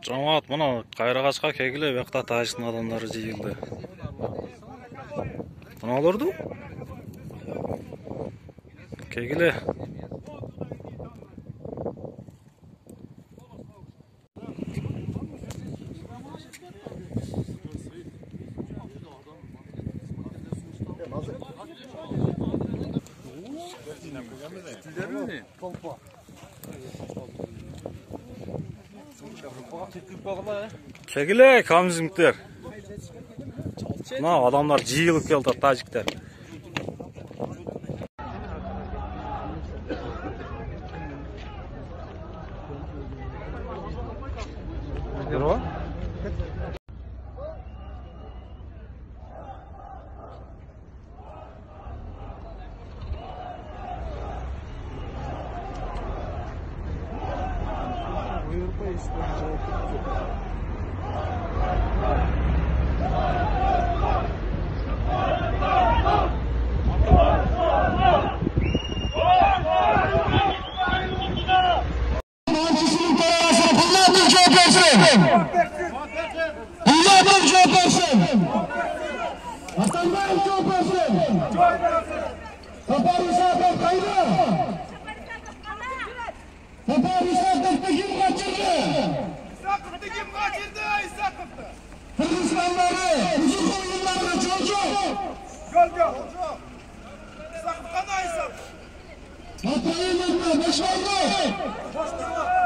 Жамаат мына Кайрагачка кегиле бакта Тажиктин адамдары жыйылды. Мыналарды кегиле. Kegile kamizmіктер. Мына адамдар жиылып келді, тажиктер. Hatay'ın önüne, beş oldu.